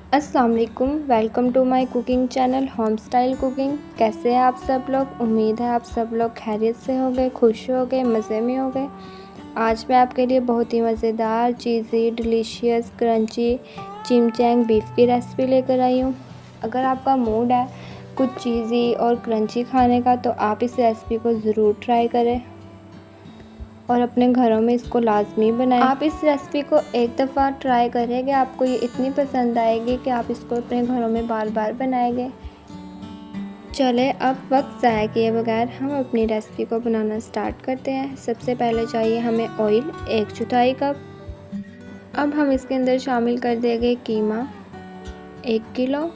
अस्सलाम वालेकुम, welcome to my cooking channel home style cooking. कैसे हैं आप सब लोग? उम्मीद है आप सब लोग खैरियत से होंगे, खुश होंगे, मज़े में होंगे। आज मैं आपके लिए बहुत ही मज़ेदार, चीज़ी, डिलीशियस, क्रंची चिमचैंग बीफ की रेसिपी लेकर आई हूँ। अगर आपका मूड है कुछ चीज़ी और क्रंची खाने का तो आप इस रेसिपी को ज़रूर ट्राई करें और अपने घरों में इसको लाजमी बनाएं। आप इस रेसिपी को एक दफ़ा ट्राई करेंगे, आपको ये इतनी पसंद आएगी कि आप इसको अपने घरों में बार बार बनाएंगे। चले अब वक्त ज़ाया किए बगैर हम अपनी रेसिपी को बनाना स्टार्ट करते हैं। सबसे पहले चाहिए हमें ऑयल 1/4 कप। अब हम इसके अंदर शामिल कर देंगे कीमा 1 किलो।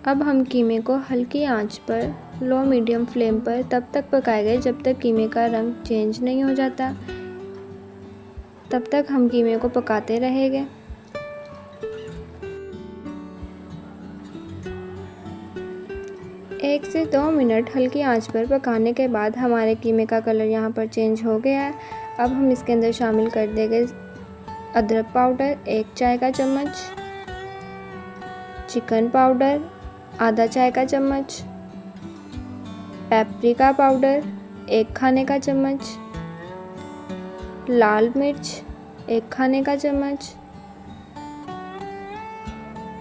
अब हम कीमे को हल्की आंच पर लो मीडियम फ्लेम पर तब तक पकाएंगे जब तक कीमे का रंग चेंज नहीं हो जाता। तब तक हम कीमे को पकाते रहेंगे। एक से 2 मिनट हल्की आंच पर पकाने के बाद हमारे कीमे का कलर यहाँ पर चेंज हो गया है। अब हम इसके अंदर शामिल कर देंगे अदरक पाउडर 1 चाय का चम्मच, चिकन पाउडर आधा चाय का चम्मच, पेपरिका पाउडर 1 खाने का चम्मच, लाल मिर्च 1 खाने का चम्मच,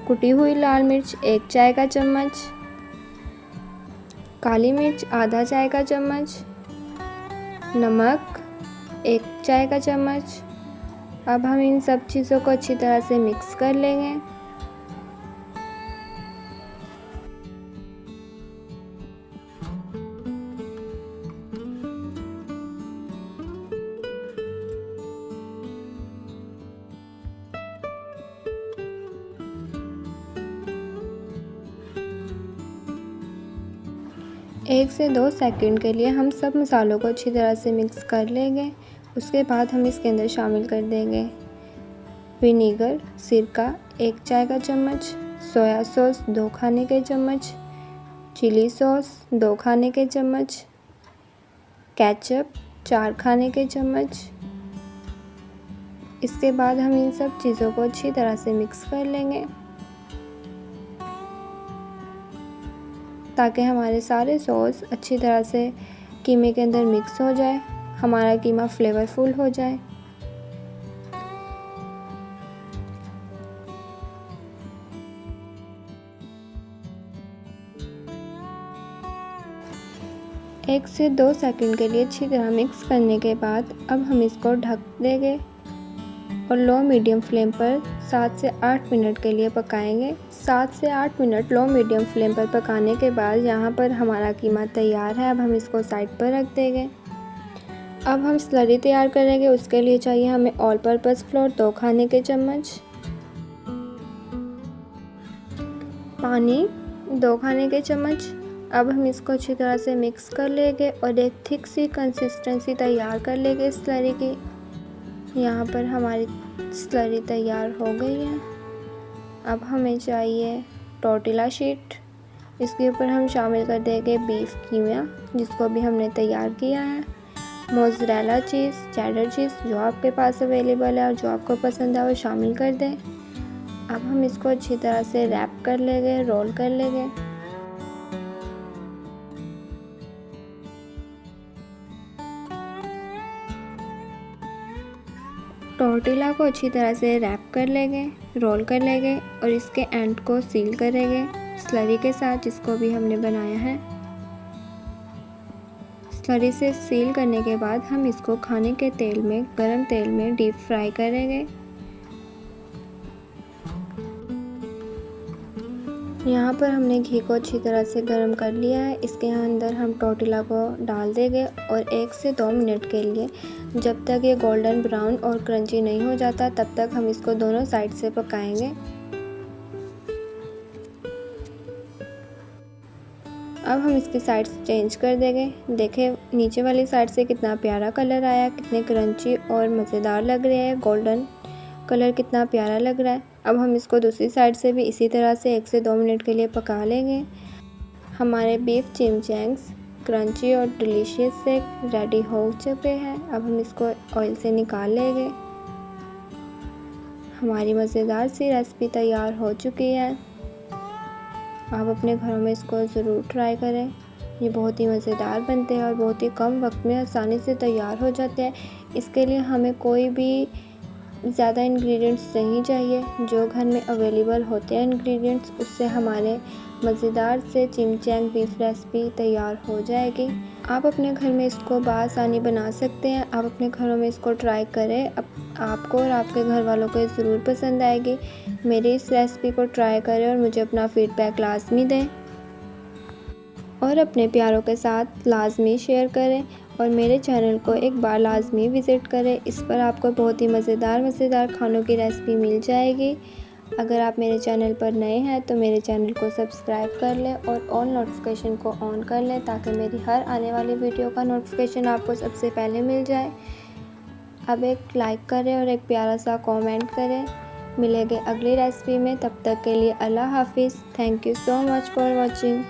कुटी हुई लाल मिर्च 1 चाय का चम्मच, काली मिर्च आधा चाय का चम्मच, नमक 1 चाय का चम्मच। अब हम इन सब चीज़ों को अच्छी तरह से मिक्स कर लेंगे। एक से 2 सेकंड के लिए हम सब मसालों को अच्छी तरह से मिक्स कर लेंगे। उसके बाद हम इसके अंदर शामिल कर देंगे विनीगर सिरका 1 चाय का चम्मच, सोया सॉस 2 खाने के चम्मच, चिली सॉस 2 खाने के चम्मच, केचप 4 खाने के चम्मच। इसके बाद हम इन सब चीज़ों को अच्छी तरह से मिक्स कर लेंगे ताकि हमारे सारे सॉस अच्छी तरह से कीमे के अंदर मिक्स हो जाए, हमारा कीमा फ्लेवरफुल हो जाए। एक से 2 सेकंड के लिए अच्छी तरह मिक्स करने के बाद अब हम इसको ढक देंगे और लो मीडियम फ्लेम पर 7 से 8 मिनट के लिए पकाएंगे। 7 से 8 मिनट लो मीडियम फ्लेम पर पकाने के बाद यहाँ पर हमारा कीमा तैयार है। अब हम इसको साइड पर रख देंगे। अब हम स्लरी तैयार करेंगे। उसके लिए चाहिए हमें ऑल पर्पस फ्लोर 2 खाने के चम्मच, पानी 2 खाने के चम्मच। अब हम इसको अच्छी तरह से मिक्स कर लेंगे और एक थिक सी कंसिस्टेंसी तैयार कर लेंगे स्लरी की। यहाँ पर हमारी स्लरी तैयार हो गई है। अब हमें चाहिए टोर्टिला शीट। इसके ऊपर हम शामिल कर देंगे बीफ कीमा जिसको भी हमने तैयार किया है, मोज़रेला चीज़, चेडर चीज़ जो आपके पास अवेलेबल है और जो आपको पसंद है वो शामिल कर दें। अब हम इसको अच्छी तरह से रैप कर लेंगे, रोल कर लेंगे। टोर्टिला को अच्छी तरह से रैप कर लेंगे, रोल कर लेंगे और इसके एंड को सील करेंगे स्लरी के साथ जिसको भी हमने बनाया है। स्लरी से सील करने के बाद हम इसको खाने के तेल में, गरम तेल में डीप फ्राई करेंगे। यहाँ पर हमने घी को अच्छी तरह से गर्म कर लिया है। इसके अंदर हम टोर्टिला को डाल देंगे और 1 से 2 मिनट के लिए, जब तक ये गोल्डन ब्राउन और क्रंची नहीं हो जाता तब तक हम इसको दोनों साइड से पकाएंगे। अब हम इसकी साइड चेंज कर देंगे। देखें नीचे वाली साइड से कितना प्यारा कलर आया, कितने क्रंची और मज़ेदार लग रहे हैं, गोल्डन कलर कितना प्यारा लग रहा है। अब हम इसको दूसरी साइड से भी इसी तरह से 1 से 2 मिनट के लिए पका लेंगे। हमारे बीफ चिमचैंग्स क्रंची और डिलीशियस से रेडी हो चुके हैं। अब हम इसको ऑयल से निकाल लेंगे। हमारी मज़ेदार सी रेसिपी तैयार हो चुकी है। आप अपने घरों में इसको ज़रूर ट्राई करें। ये बहुत ही मज़ेदार बनते हैं और बहुत ही कम वक्त में आसानी से तैयार हो जाते हैं। इसके लिए हमें कोई भी ज़्यादा इंग्रेडिएंट्स नहीं चाहिए। जो घर में अवेलेबल होते हैं इंग्रेडिएंट्स, उससे हमारे मज़ेदार से चिमचैंग बीफ रेसिपी तैयार हो जाएगी। आप अपने घर में इसको बआसानी बना सकते हैं। आप अपने घरों में इसको ट्राई करें। आपको और आपके घर वालों को ज़रूर पसंद आएगी। मेरी इस रेसिपी को ट्राई करें और मुझे अपना फ़ीडबैक लाजमी दें और अपने प्यारों के साथ लाजमी शेयर करें और मेरे चैनल को एक बार लाजमी विज़िट करें। इस पर आपको बहुत ही मज़ेदार खानों की रेसिपी मिल जाएगी। अगर आप मेरे चैनल पर नए हैं तो मेरे चैनल को सब्सक्राइब कर लें और ऑल नोटिफिकेशन को ऑन कर लें ताकि मेरी हर आने वाली वीडियो का नोटिफिकेशन आपको सबसे पहले मिल जाए। अब एक लाइक करें और एक प्यारा सा कमेंट करें। मिलेंगे अगली रेसिपी में, तब तक के लिए अल्लाह हाफिज़। Thank you so much for watching.